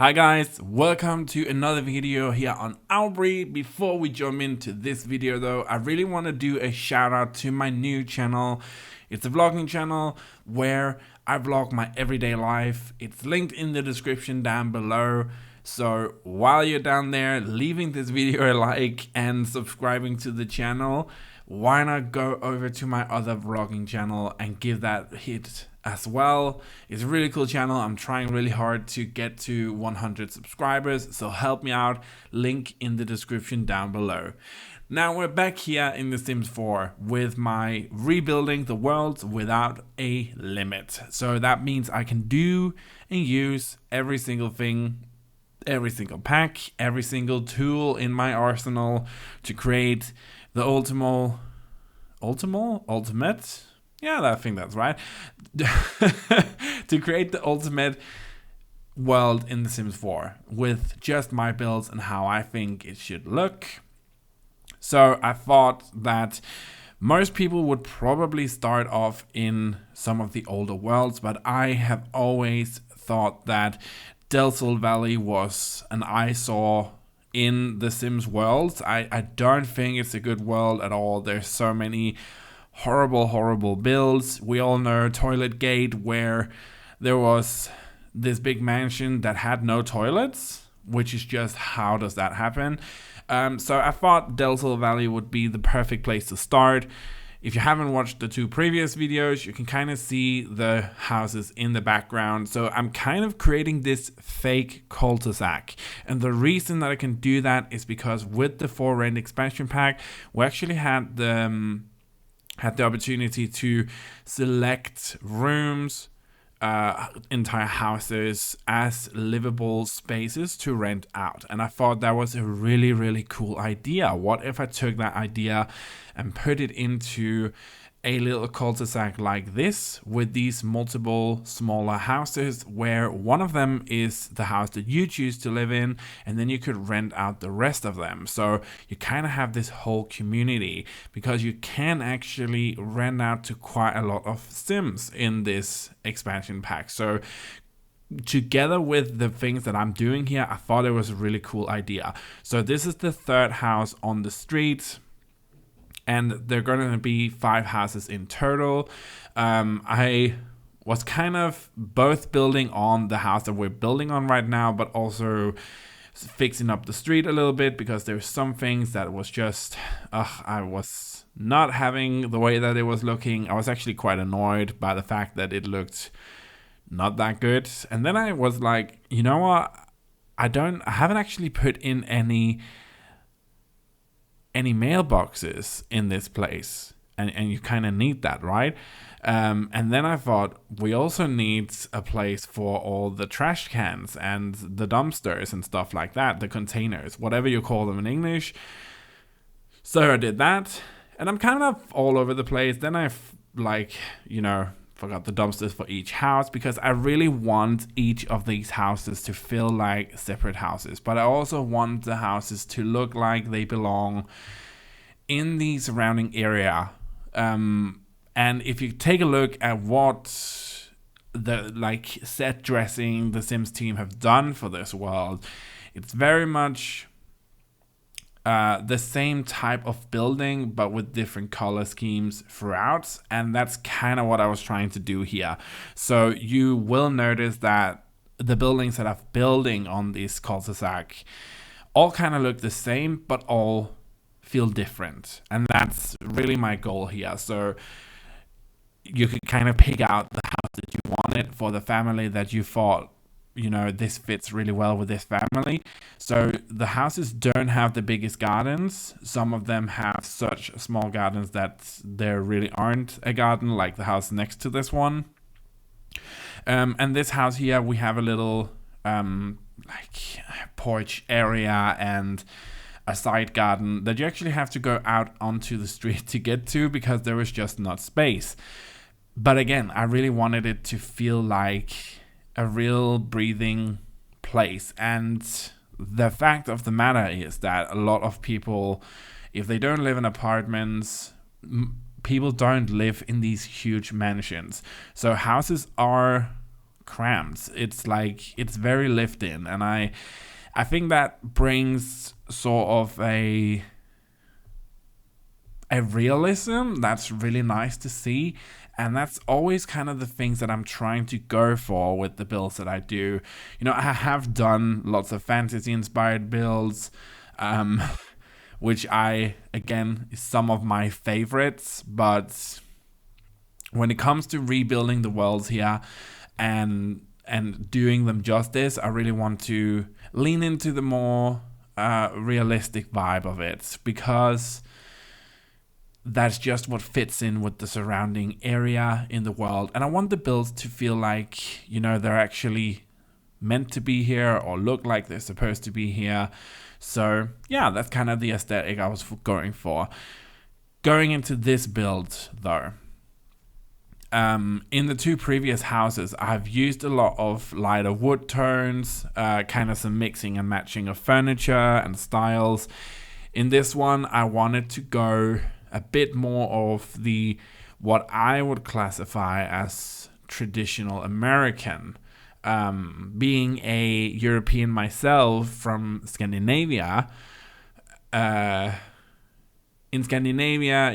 Hi guys, welcome to another video here on Auvbri. Before we jump into this video though, I really want to do a shout out to my new channel. It's a vlogging channel where I vlog my everyday life. It's linked in the description down below. So while you're down there leaving this video a like and subscribing to the channel, why not go over to my other vlogging channel and give that a hit as well. It's a really cool channel. I'm trying really hard to get to 100 subscribers, so help me out. Link in the description down below. Now we're back here in The Sims 4 with my rebuilding the world without a limit. So that means I can do and use every single thing, every single pack, every single tool in my arsenal to create the ultimate? Yeah, I think that's right. To create the ultimate world in The Sims 4 with just my builds and how I think it should look. So I thought that most people would probably start off in some of the older worlds, but I have always thought that Stylled Valley was an eyesore in The Sims worlds. I don't think it's a good world at all. There's so many horrible builds. We all know Toilet Gate, where there was this big mansion that had no toilets, which is just, how does that happen? So I thought Stylled Valley would be the perfect place to start. If you haven't watched the two previous videos, you can kind of see the houses in the background. So I'm kind of creating this fake cul-de-sac. And the reason that I can do that is because with the For Rent expansion pack, we actually had the opportunity to select rooms, entire houses as livable spaces to rent out. And I thought that was a really cool idea. What if I took that idea and put it into a little cul-de-sac like this, with these multiple smaller houses, where one of them is the house that you choose to live in, and then you could rent out the rest of them. So you kind of have this whole community, because you can actually rent out to quite a lot of Sims in this expansion pack. So together with the things that I'm doing here, I thought it was a really cool idea. So this is the third house on the street, and there are going to be 5 houses in total. I was kind of both building on the house that we're building on right now, but also fixing up the street a little bit, because there's some things that was just, I was not having the way that it was looking. I was actually quite annoyed by the fact that it looked not that good. And then I was like, you know what? I haven't actually put in any mailboxes in this place, and you kind of need that, right? And then I thought we also need a place for all the trash cans and the dumpsters and stuff like that, the containers, whatever you call them in English. So I did that, and I'm kind of all over the place. Then I forgot the dumpsters for each house, because I really want each of these houses to feel like separate houses, but I also want the houses to look like they belong in the surrounding area. And if you take a look at what the set dressing the Sims team have done for this world, it's very much the same type of building, but with different color schemes throughout. And that's kind of what I was trying to do here. So you will notice that the buildings that I'm building on this cul-de-sac all kind of look the same, but all feel different. And that's really my goal here. So you could kind of pick out the house that you wanted for the family that you thought, this fits really well with this family. So the houses don't have the biggest gardens. Some of them have such small gardens that there really aren't a garden, like the house next to this one. And this house here, we have a little porch area and a side garden that you actually have to go out onto the street to get to, because there is just not space. But again, I really wanted it to feel like a real breathing place. And the fact of the matter is that a lot of people, if they don't live in apartments, people don't live in these huge mansions. So houses are cramped. It's like it's very lived in, and I think that brings sort of a realism that's really nice to see. And that's always kind of the things that I'm trying to go for with the builds that I do. I have done lots of fantasy inspired builds, um, which again, is some of my favorites. But when it comes to rebuilding the worlds here and doing them justice, I really want to lean into the more realistic vibe of it, because that's just what fits in with the surrounding area in the world. And I want the builds to feel like, they're actually meant to be here or look like they're supposed to be here. So yeah, that's kind of the aesthetic I was going for. Going into this build though, in the two previous houses, I've used a lot of lighter wood tones, kind of some mixing and matching of furniture and styles. In this one, I wanted to go a bit more of the what I would classify as traditional American. Being a European myself from Scandinavia, in Scandinavia,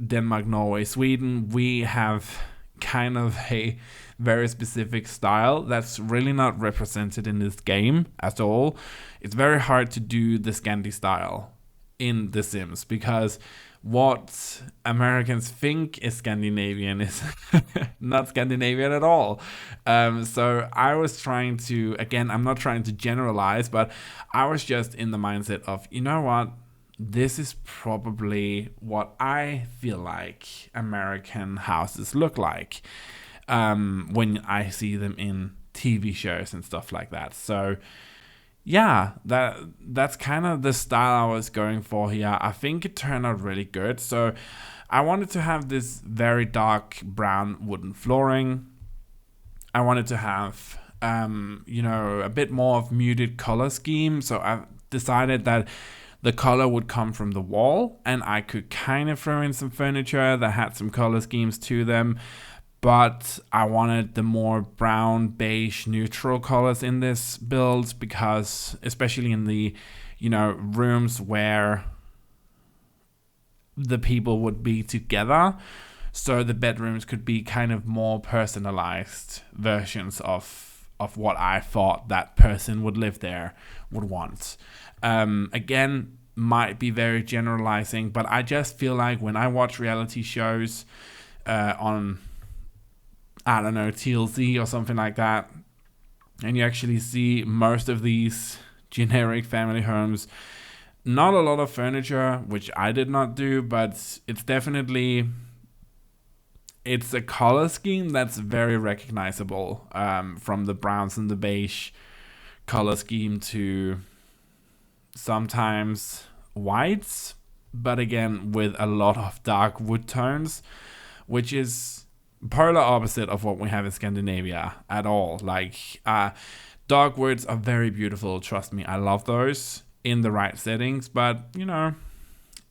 Denmark, Norway, Sweden, we have kind of a very specific style that's really not represented in this game at all. It's very hard to do the Scandi style in The Sims, because what Americans think is Scandinavian is not Scandinavian at all. So I was trying to, again, I'm not trying to generalize, but I was just in the mindset of, what? This is probably what I feel like American houses look like when I see them in TV shows and stuff like that. So yeah, that's kind of the style I was going for here. I think it turned out really good. So I wanted to have this very dark brown wooden flooring. I wanted to have a bit more of muted color scheme. So I decided that the color would come from the wall, and I could kind of throw in some furniture that had some color schemes to them. But I wanted the more brown, beige, neutral colors in this build, because especially in the, rooms where the people would be together, so the bedrooms could be kind of more personalized versions of what I thought that person would live there would want. Again, might be very generalizing, but I just feel like when I watch reality shows on, I don't know, TLC or something like that, and you actually see most of these generic family homes, not a lot of furniture, which I did not do, but it's a color scheme that's very recognizable, from the browns and the beige color scheme to sometimes whites, but again with a lot of dark wood tones, which is polar opposite of what we have in Scandinavia at all. Like dark woods are very beautiful, trust me, I love those in the right settings, but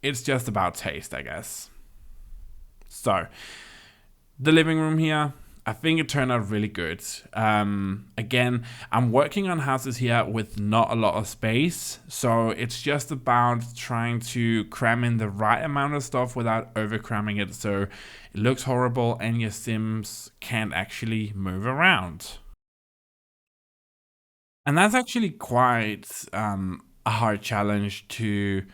it's just about taste, I guess. So the living room here, I think it turned out really good. Again, I'm working on houses here with not a lot of space, so it's just about trying to cram in the right amount of stuff without over cramming it, so it looks horrible and your Sims can't actually move around. And that's actually quite a hard challenge to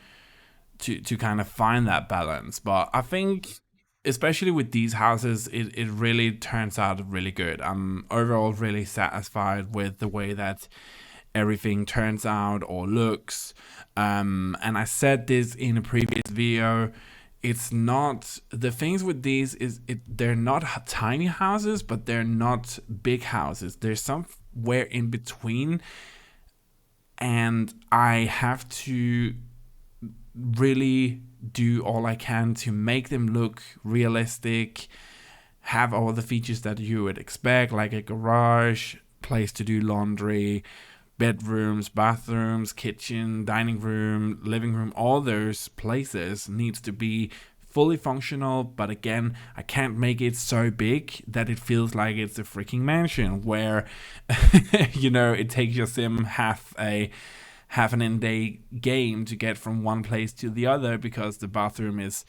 kind of find that balance. But I think, especially with these houses, it really turns out really good. I'm overall really satisfied with the way that everything turns out or looks. And I said this in a previous video. It's not, the things with these is they're not tiny houses, but they're not big houses. There's somewhere in between, and I have to really do all I can to make them look realistic, have all the features that you would expect, like a garage, place to do laundry, bedrooms, bathrooms, kitchen, dining room, living room. All those places needs to be fully functional, but again, I can't make it so big that it feels like it's a freaking mansion where it takes your sim half an in-day game to get from one place to the other, because the bathroom is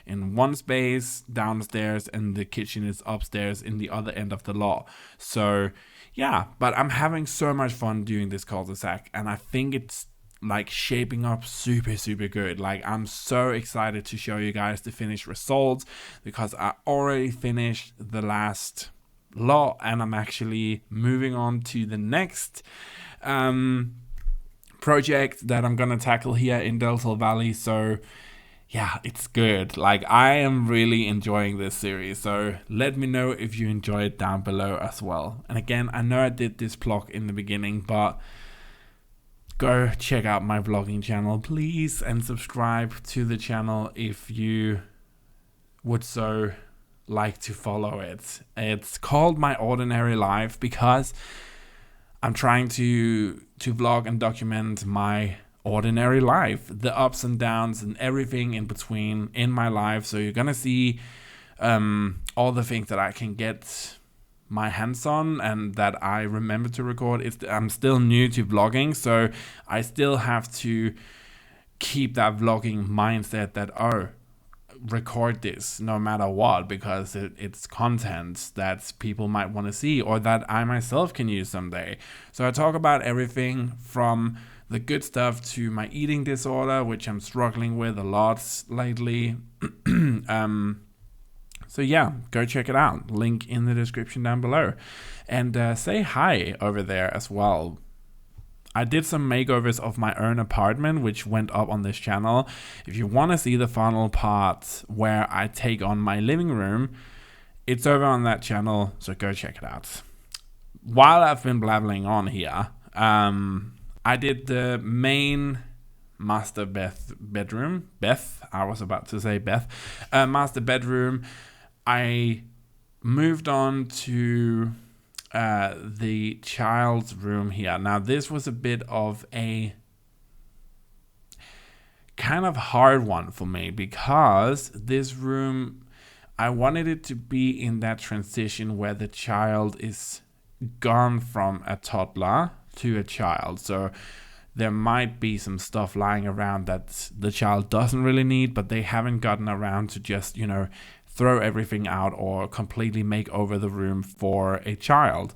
in one space downstairs and the kitchen is upstairs in the other end of the lot. So yeah, but I'm having so much fun doing this cul-de-sac, and I think it's like shaping up super, super good. Like, I'm so excited to show you guys the finished results, because I already finished the last lot and I'm actually moving on to the next project that I'm gonna tackle here in Delta Valley. So yeah, it's good. Like, I am really enjoying this series, so let me know if you enjoy it down below as well. And again, I know I did this vlog in the beginning, but go check out my vlogging channel, please, and subscribe to the channel if you would so like to follow it. It's called My Ordinary Life because I'm trying to vlog and document my ordinary life, the ups and downs and everything in between in my life. So you're gonna see all the things that I can get my hands on and that I remember to record. I'm still new to vlogging, so I still have to keep that vlogging mindset that record this no matter what, because it's content that people might want to see or that I myself can use someday. So I talk about everything from the good stuff to my eating disorder, which I'm struggling with a lot lately. So yeah, go check it out. Link in the description down below. And say hi over there as well. I did some makeovers of my own apartment, which went up on this channel. If you want to see the final part where I take on my living room, it's over on that channel, so go check it out. While I've been blabbling on here, I did the main master bedroom. Master bedroom. I moved on to the child's room here. Now, this was a bit of a kind of hard one for me, because this room, I wanted it to be in that transition where the child is gone from a toddler to a child. So there might be some stuff lying around that the child doesn't really need, but they haven't gotten around to just, throw everything out or completely make over the room for a child.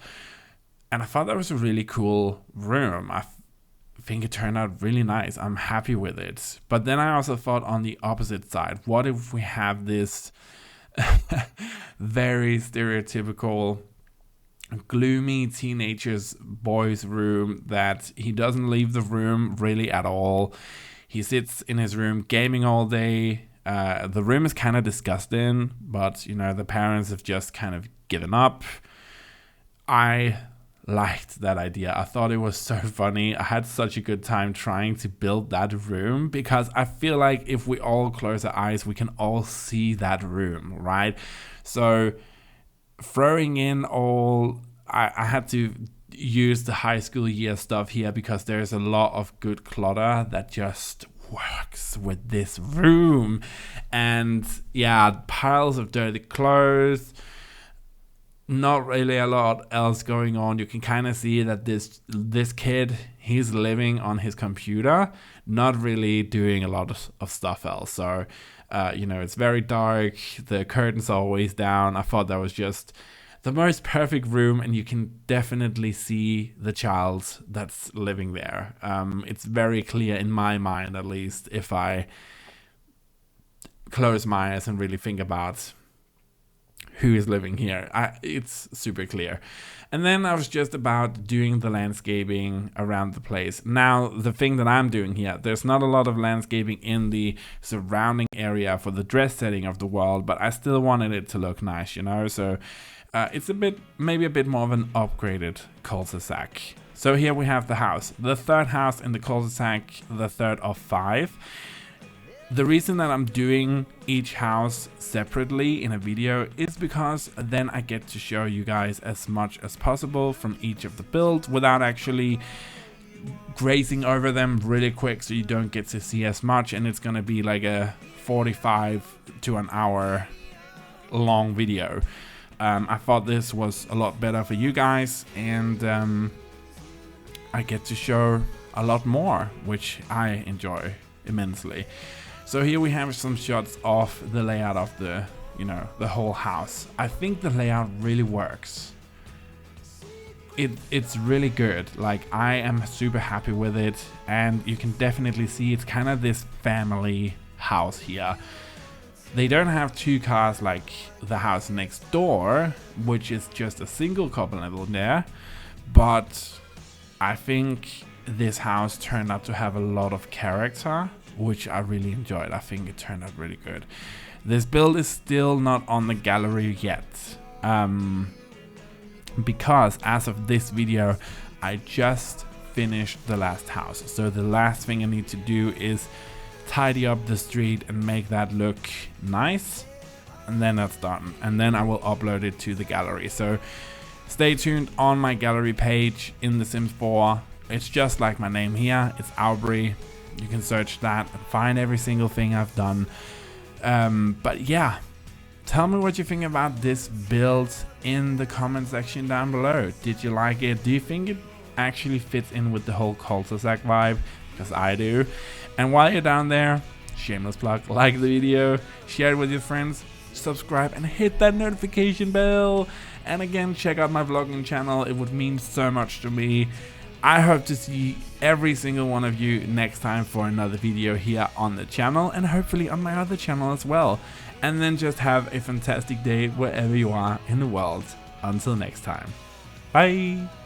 And I thought that was a really cool room. I think it turned out really nice. I'm happy with it. But then I also thought on the opposite side, what if we have this very stereotypical gloomy teenager's boy's room that he doesn't leave the room really at all. He sits in his room gaming all day. The room is kind of disgusting, but the parents have just kind of given up. I liked that idea. I thought it was so funny. I had such a good time trying to build that room, because I feel like if we all close our eyes, we can all see that room, right? So throwing in all, I had to use the high school year stuff here because there's a lot of good clutter that just works with this room. And yeah, piles of dirty clothes, not really a lot else going on. You can kind of see that this kid, he's living on his computer, not really doing a lot of stuff else. So it's very dark, the curtains are always down. I thought that was just the most perfect room, and you can definitely see the child that's living there. It's very clear in my mind, at least, if I close my eyes and really think about who is living here. It's super clear. And then I was just about doing the landscaping around the place. Now, the thing that I'm doing here, there's not a lot of landscaping in the surrounding area for the dress setting of the world, but I still wanted it to look nice, So it's maybe a bit more of an upgraded cul-de-sac. So here we have the house, the third house in the cul-de-sac, the third of 5. The reason that I'm doing each house separately in a video is because then I get to show you guys as much as possible from each of the builds without actually grazing over them really quick so you don't get to see as much, and it's gonna be like a 45 to an hour long video. I thought this was a lot better for you guys, and I get to show a lot more, which I enjoy immensely. So here we have some shots of the layout of the, you know, the whole house. I think the layout really works. It's really good. Like, I am super happy with it, and you can definitely see it's kind of this family house here. They don't have 2 cars like the house next door, which is just a single couple level there, but I think this house turned out to have a lot of character, which I really enjoyed. I think it turned out really good. This build is still not on the gallery yet, because as of this video I just finished the last house. So the last thing I need to do is tidy up the street and make that look nice, and then that's done, and then I will upload it to the gallery. So stay tuned on my gallery page in The Sims 4. It's just like my name here, it's Auvbri. You can search that and find every single thing I've done. But yeah, tell me what you think about this build in the comment section down below. Did you like it? Do you think it actually fits in with the whole cul-de-sac vibe? Because I do. And while you're down there, shameless plug, like the video, share it with your friends, subscribe and hit that notification bell. And again, check out my vlogging channel. It would mean so much to me. I hope to see every single one of you next time for another video here on the channel, and hopefully on my other channel as well. And then just have a fantastic day wherever you are in the world. Until next time. Bye!